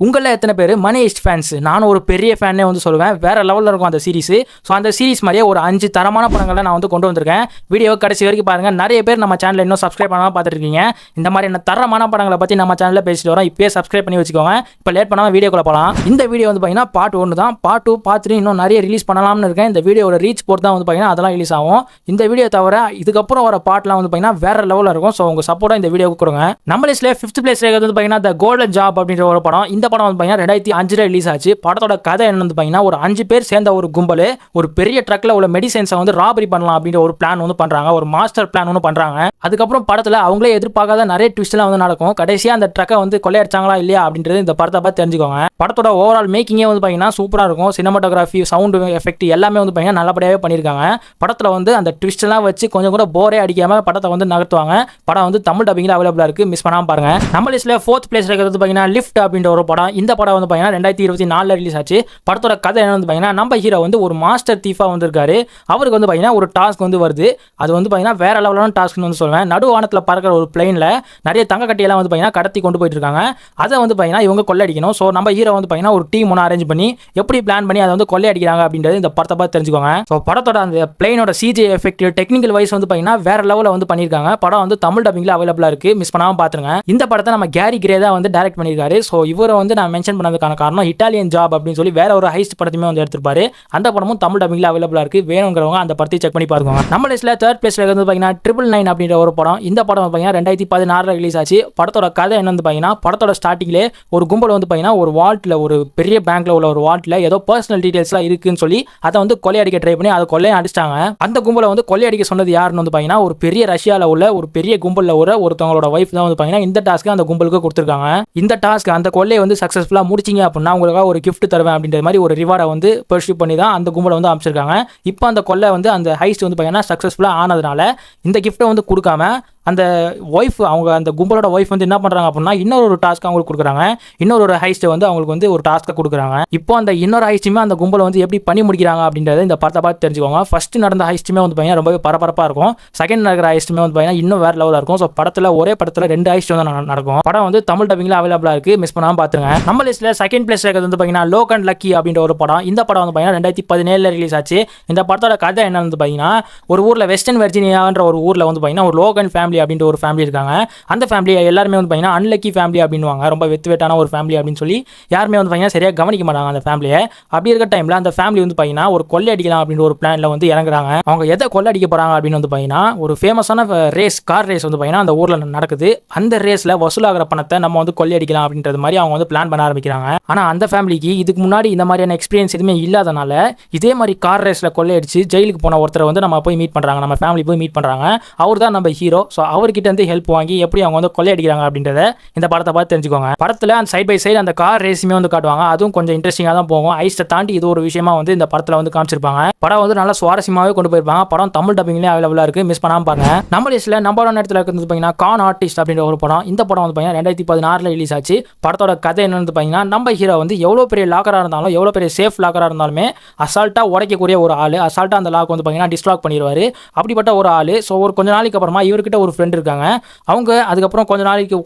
உங்கள எத்தனை பேர் மணி ஹெய்ஸ்ட் ஃபேன்ஸ்? நானும் ஒரு பெரிய ஃபேனே வந்து சொல்லுவேன். வேற லெவலில் இருக்கும் அந்த சீரிஸ். ஸோ அந்த சீரிஸ் மாதிரியே ஒரு 5 தரமான படங்களை நான் வந்து கொண்டு வந்திருக்கேன். வீடியோ கடைசி வரைக்கும் பாருங்க. நிறைய பேர் நம்ம சேனலில் இன்னும் சப்ஸ்கிரைப் பண்ணாமல் பார்த்துட்டு இருக்கீங்க. இந்த மாதிரி என்ன தரமான படங்களை பற்றி நம்ம சேனலில் பேசிட்டு வரோம். இப்போயே சப்ஸ்கிரைப் பண்ணி வச்சுக்கோங்க. இப்போ லேட் பண்ணாமல் வீடியோக்குள்ள போகலாம். இந்த வீடியோ வந்து பார்த்தீங்கன்னா பார்ட் 1 தான். பார்ட் 2 பார்ட் 3 இன்னும் நிறைய ரிலீஸ் பண்ணலாம்னு இருக்கேன். இந்த வீடியோட ரீச் பொறுத்து தான் வந்து பார்த்தீங்கன்னா அதெல்லாம் ரிலீஸ் ஆகும். இந்த வீடியோ தவிர இதுக்கப்புறம் வர பார்ட்லாம் வந்து பார்த்தீங்கன்னா வேற லெவலில் இருக்கும். ஸோ உங்கள் சப்போர்ட்டாக இந்த வீடியோக்கு கொடுங்க. நம்ம லிஸ்ட்ல 5th பிளேஸ் வந்து பார்த்தீங்கன்னா த கோல்டன் ஜாப் அப்படின்ற ஒரு படம். இந்த படம் வந்து பார்த்தீங்கன்னா 2005 ரிலீஸ் ஆச்சு. படத்தோட கதை என்ன வந்து பார்த்தீங்கன்னா ஒரு 5 பேர் சேர்ந்த ஒரு கும்பல் ஒரு பெரிய ட்ரக்ல உள்ள மெடிசன்ஸை வந்து ராபரி பண்ணலாம் அப்படின்ற ஒரு பிளான் வந்து பண்றாங்க. ஒரு மாஸ்டர் பிளான் ஒன்று பண்றாங்க. அதுக்கப்புறம் படத்துல அவங்களே எதிர்பார்க்காத நிறைய ட்விஸ்ட் எல்லாம் வந்து நடக்கும். கடைசியா அந்த ட்ரக்கை வந்து கொள்ளையடிச்சாங்களா இல்லையா அப்படின்றது இந்த படத்தை பார்த்து தெரிஞ்சுக்கோங்க. படத்தோட ஓவரால் மேக்கிங்கே வந்து பார்த்தீங்கன்னா சூப்பராக இருக்கும். சினிமாட்டோகிராஃபி, சவுண்ட் எஃபெக்ட் எல்லாமே வந்து பார்த்தீங்கன்னா நல்லபடியாகவே பண்ணியிருக்காங்க. படத்தில் வந்து அந்த ட்விஸ்ட் எல்லாம் வச்சு கொஞ்சம் கூட போரே அடிக்காம படத்தை வந்து நகர்த்துவாங்க. படம் வந்து தமிழ் டப்பிங்ல அவைலபிளா இருக்கு. மிஸ் பண்ணாம பாருங்க. நம்ம லிஸ்ட்ல 4th பிளேஸ் இருக்கிறது பார்த்தீங்கன்னா லிஃப்ட் அப்படின்ற ஒரு படம். இந்த படம் வந்து பார்த்தீங்கன்னா 2024 ரிலீஸ் ஆச்சு. படத்தோட கதை என்ன வந்து பார்த்தீங்கன்னா நம்ம ஹீரோ வந்து ஒரு மாஸ்டர் தீஃபா வந்திருக்காரு. அவருக்கு வந்து பார்த்தீங்கன்னா ஒரு டாஸ்க் வந்து வருது. அது வந்து பார்த்தீங்கன்னா வேற லெவலான டாஸ்க்னு வந்து சொல்லுவேன். நடுவானத்தில் பறக்கிற ஒரு பிளைன்ல நிறைய தங்க கட்டியெல்லாம் வந்து பார்த்தீங்கன்னா கடத்தி கொண்டு போயிட்டு இருக்காங்க. அதை வந்து பார்த்தீங்கன்னா இவங்க கொள்ளையடிக்கணும். ஸோ நம்ம ஹீரோ வந்து பார்த்தீங்கன்னா ஒரு டீம் ஒன்று அரேஞ்ச் பண்ணி எப்படி பிளான் பண்ணி அதை வந்து கொள்ளையடிக்கிறாங்க அப்படின்றது இந்த படத்தை பார்த்து தெரிஞ்சுக்கோங்க. ஸோ படத்தோட அந்த பிளைனோட சிஜி எஃபெக்ட் டெக்னிக்கல் வைஸ் வந்து பார்த்தீங்கன்னா வேற லெவலில் வந்து பண்ணியிருக்காங்க. படம் வந்து தமிழ் டப்பிங்ல அவைலபிளா இருக்கு. மிஸ் பண்ணாமல் பார்த்துருங்க. இந்த படத்தை நம்ம கேரி கிரே தான் வந்து டைரக்ட் பண்ணியிருக்காரு. ஸோ இவரை வந்து நான் மென்ஷன் பண்ணதுக்கான காரணம் இட்டாலியன் ஜாப் அப்படின்னு சொல்லி வேற ஒரு ஹைஸ்ட் படத்தையுமே வந்து எடுத்திருப்பாரு. அந்த படமும் தமிழ் டப்பிங்ல அவைலபிளா இருக்கு. வேணுங்கிறவங்க அந்த படத்தை செக் பண்ணி பாருங்க. நம்ம லிஸ்ட்ல 3rd பிளேஸ்ல வந்து பார்த்தீங்கன்னா 999 அப்படின்ற ஒரு படம். இந்த படம் பார்த்தீங்கன்னா 2016 ரிலீஸ் ஆச்சு. படத்தோட கதை என்ன வந்து பார்த்தீங்கன்னா படத்தோட ஸ்டார்டிங்லேயே ஒரு கும்பல் வந்து பார்த்தீங்கன்னா ஒரு வால்ட்ல ஒரு பெரிய பேங்க்ல உள்ள ஒரு வால்ட்ல ஏதோ பர்சனல் டீடைல்ஸ்லாம் இருக்குன்னு சொல்லி அதை வந்து கொள்ளையடிக்க ட்ரை பண்ணி அதை கொள்ளையை அடிச்சிட்டாங்க. அந்த கும்பலை வந்து கொள்ளையடிக்க சொன்னது யாருன்னு வந்து பார்த்தீங்கன்னா ஒரு பெரிய ரஷ்யாவில் உள்ள ஒரு பெரிய கும்பலில் உள்ள ஒருத்தவங்களோட வைஃப் தான் வந்து பார்த்தீங்கன்னா இந்த டாஸ்க்கு அந்த கும்பலுக்கு கொடுத்துருக்காங்க. இந்த டாஸ்க் அந்த கொள்ளையை வந்து சக்ஸஸ்ஃபுல்லாக முடிச்சிங்க அப்படின்னா உங்களுக்காக ஒரு கிஃப்ட் தருவேன் அப்படின்ற மாதிரி ஒரு ரிவார்டை வந்து பர்சூ பண்ணி தான் அந்த கும்பலை வந்து அமைச்சிருக்காங்க. இப்போ அந்த கொள்ளை வந்து அந்த ஹைஸ்ட் வந்து பார்த்தீங்கன்னா சக்ஸஸ்ஃபுல்லாக ஆனதுனால இந்த கிஃப்ட்டை வந்து கொடுக்காம அந்த ஒய்ஃப் அவங்க அந்த கும்பலோட ஒய்ஃப் வந்து என்ன பண்ணுறாங்க அப்படின்னா இன்னொரு டாஸ்க் அவங்களுக்கு கொடுக்குறாங்க. இன்னொரு ஹைஸ்ட்டை வந்து அவங்களுக்கு வந்து ஒரு டாஸ்க்கை கொடுக்குறாங்க. இப்போ அந்த இன்னொரு ஹைஸ்ட்டுமே அந்த கும்பலை வந்து எப்படி பண்ணி முடிக்கிறாங்க அப்படின்றத இந்த படத்தை பார்த்து தெரிஞ்சுக்கோங்க. ஃபர்ஸ்ட் நடந்த ஹைஸ்ட்டுமே வந்து பார்த்தீங்கன்னா ரொம்பவே பரபரப்பாக இருக்கும். செகண்ட் நடக்கிற ஹைஸ்ட்டுமே வந்து பார்த்தீங்கன்னா இன்னும் வேறு லெவலாக இருக்கும். ஸோ படத்தில் ஒரே படத்தில் 2 ஹைஸ்ட் வந்து நடக்கும். படம் வந்து தமிழ் டப்பிங்ல அவைலபிளாக இருக்குது. மிஸ் பண்ணாமல் பார்த்துருங்க. நம்ம லிஸ்ட்டில் 2nd பிளேஸ் இருக்கிறது வந்து பார்த்தீங்கன்னா லோக் அண்ட் லக்கி அப்படின்ற ஒரு படம். இந்த படம் வந்து பார்த்தீங்கன்னா 2017 ரிலீஸ் ஆச்சு. இந்த படத்தோட கதை என்ன வந்து பார்த்தீங்கன்னா ஒரு ஊரில் வெஸ்டர்ன் வெர்ஜீனியான்ற ஒரு ஊரில் வந்து பார்த்தீங்கன்னா ஒரு லோகன் ஃபேமிலி அப்படின்ற ஒரு ஃபேமிலி இருக்காங்க. அந்த ஃபேமிலி எல்லாருமே வந்து பார்த்தீங்கன்னா அன்லக்கி ஃபேமிலி அப்படின்வாங்க. ரொம்ப வெட்டான ஒரு ஃபேமிலி அப்படின்னு சொல்லி யாருமே வந்து பார்த்தீங்கன்னா சரியாக கவனிக்க மாட்டாங்க அந்த ஃபேமிலியை. அப்படி இருக்க டைமில் அந்த ஃபேமிலி வந்து பார்த்தீங்கன்னா ஒரு கொள்ளை அடிக்கலாம் அப்படின்ற ஒரு பிளானில் வந்து இறங்குறாங்க. அவங்க எதை கொள்ளை அடிக்க போகிறாங்க அப்படின்னு வந்து பார்த்தீங்கன்னா ஒரு ஃபேமஸான ரேஸ், கார் ரேஸ் வந்து பார்த்தீங்கன்னா அந்த ஊரில் நடக்குது. அந்த ரேஸில் வசூலாகிற பணத்தை நம்ம வந்து கொள்ளை அடிக்கலாம் அப்படின்றது மாதிரி அவங்க வந்து பிளான் பண்ண ஆரம்பிக்கிறாங்க. ஆனால் அந்த ஃபேமிலிக்கு இதுக்கு முன்னாடி இந்த மாதிரியான எக்ஸ்பீரியன்ஸ் எதுவுமே இல்லாதனால இதே மாதிரி கார் ரேஸில் கொள்ளையடிச்சு ஜெயிலுக்கு போன ஒருத்தரை வந்து நம்ம போய் மீட் பண்ணுறாங்க. நம்ம ஃபேமிலி போய் மீட் பண்ணுறாங்க. அவர் தான் நம்ம ஹீரோ. ஸோ அவர்கிட்ட இருந்து ஹெல்ப் வாங்கி எப்படி அவங்க வந்து கொள்ளையடிக்கிறாங்க அப்படின்றத இந்த படத்தை பார்த்து தெரிஞ்சுக்கோங்க. படத்தில் அந்த சைட் பை சைடு அந்த கார் ரேஸுமே வந்து காட்டுவாங்க. அதுவும் கொஞ்சம் இன்ட்ரெஸ்டிங்காக தான் போகும். ஐஸ்ட்டை தாண்டி இது ஒரு விஷயமா வந்து இந்த படத்தில் வந்து காமிச்சிருப்பாங்க. படம் வந்து நல்லா சுவாரஸ்யமாகவே கொண்டு போயிருப்பாங்க. படம் தமிழ் டப்பிங்லேயே அவைலபிளாக இருக்குது. மிஸ் பண்ணாமல் பாருங்க. நம்ம லிஸ்ட்டில் நம்பர் 1 இடத்துல இருக்கிறது பார்த்தீங்கன்னா கான் ஆர்டிஸ்ட் அப்படின்ற ஒரு படம். இந்த படம் வந்து பார்த்தீங்கன்னா 2016 ரிலீஸ் ஆச்சு. படத்தோட கதை என்னன்னு பார்த்தீங்கன்னா நம்ம ஹீரோ வந்து எவ்வளோ பெரிய லாக்கராக இருந்தாலும் எவ்வளோ பெரிய சேஃப் லாக்கராக இருந்தாலுமே அசால்ட்டாக உடைக்கக்கூடிய ஒரு ஆள். அசால்ட்டாக அந்த லாக் வந்து பார்த்தீங்கன்னா டிஸ்லாக் பண்ணிடுவார். அப்படிப்பட்ட ஒரு ஆள். ஸோ ஒரு கொஞ்ச நாளைக்கு அப்புறமா இவர்கிட்ட ஒரு ஃப்ரெண்ட் இருக்காங்க. அவங்க அதுக்கப்புறம்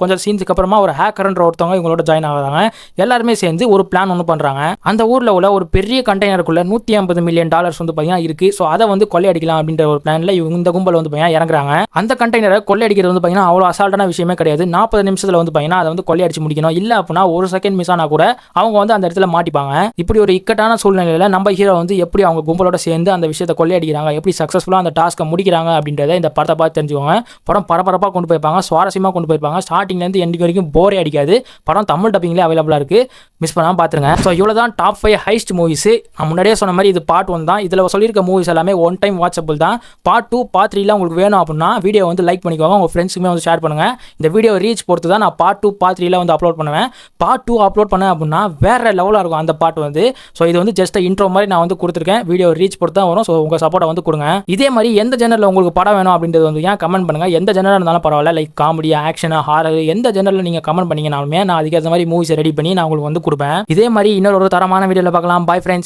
கொஞ்சம் சீன்ஸுக்கு அப்புறமா ஒரு ஹேக்கர்ன்ற ஒருத்தவங்க இவங்களோட ஜாயின் ஆகிறாங்க. எல்லாருமே சேர்ந்து ஒரு பிளான் ஒன்று பண்ணுறாங்க. அந்த ஊரில் உள்ள ஒரு பெரிய கண்டெய்னருக்குள்ள $150 மில்லியன் வந்து பார்த்தீங்கன்னா இருக்குது. ஸோ அதை வந்து கொள்ளையடிக்கலாம் அப்படின்ற ஒரு பிளானில் இவங்க இந்த கும்பல் வந்து பார்த்தீங்கன்னா இறங்குறாங்க. அந்த கண்டெய்னரை கொள்ளையடிக்கிறது வந்து பார்த்தீங்கன்னா அவ்வளோ அசால்ட்டான விஷயமே கிடையாது. 40 நிமிஷத்தில் வந்து பார்த்தீங்கன்னா அதை வந்து கொள்ளையடிச்சு முடிக்கணும். இல்லை அப்படின்னா ஒரு செகண்ட் மிஸ் ஆனால் கூட அவங்க வந்து அந்த இடத்துல மாட்டிப்பாங்க. இப்படி ஒரு இக்கட்டான சூழ்நிலையில் நம்ம ஹீரோ வந்து எப்படி அவங்க கும்பலோட சேர்ந்து அந்த விஷயத்தை கொள்ளையடிக்கிறாங்க, எப்படி சக்ஸஸ்ஃபுல்லாக அந்த டாஸ்க்கை முடிக்கிறாங்க அப்படின்றத இந்த படத்தை பார்த்து தெரிஞ்சுக்கோங்க. படம் பரபரப்பாக கொண்டு போயிருப்பாங்க. சுவாரஸ்யமாக கொண்டு போயிருப்பாங்க. ஸ்டார்டிங்லேருந்து எண்டிங் வரைக்கும் போரே அடிக்காது. படம் தமிழ் டப்பிங்லேயே அவைலபிளாக இருக்குது. மிஸ் பண்ணாமல் பார்த்துருங்க. ஸோ இவ்வளோ தான் டாப் 5 ஹைஸ்ட் மூவிஸ். நான் முன்னாடியே சொன்ன மாதிரி இது பார்ட் 1 தான். இதில் சொல்லியிருக்க மூவிஸ் எல்லாமே ஒன் டைம் வாட்சபிள் தான். பார்ட் 2 பார்ட் 3 உங்களுக்கு வேணும் அப்படின்னா வீடியோ வந்து லைக் பண்ணிக்கோங்க. உங்கள் ஃப்ரெண்ட்ஸுக்குமே வந்து ஷேர் பண்ணுங்கள். இந்த வீடியோ ரீச் பொறுத்து தான் நான் பார்ட் 2 பார்ட் 3 வந்து அப்லோட் பண்ணுவேன். பார்ட் 2 அப்லோட் பண்ணேன் அப்படின்னா வேறு லெவலாக இருக்கும் அந்த பார்ட் வந்து. ஸோ இது வந்து ஜஸ்ட் இன்ட்ரோ மாதிரி நான் வந்து கொடுத்துருக்கேன். வீடியோ ரீச் பொறுத்து தான் வரும். ஸோ உங்கள் சப்போர்ட்டை வந்து கொடுங்க. இதே மாதிரி எந்த ஜெனரில் உங்களுக்கு படம் வேணும் அப்படின்றது வந்து ஏன் கமெண்ட் பண்ணுங்கள். எந்த ஜெனராக இருந்தாலும் பரவாயில்ல. லைக் காமெடி, ஆக்ஷன், ஹாரர் எந்த ஜெனரில் நீங்கள் கமெண்ட் பண்ணீங்கனாலுமே நான் அதுக்கு அந்த மாதிரி மூவிஸ் ரெடி பண்ணி நான் உங்களுக்கு வந்து கொடுப்பேன். இதே மாதிரி இன்னொரு தரமான வீடியோவில் பார்க்கலாம். Bye friends.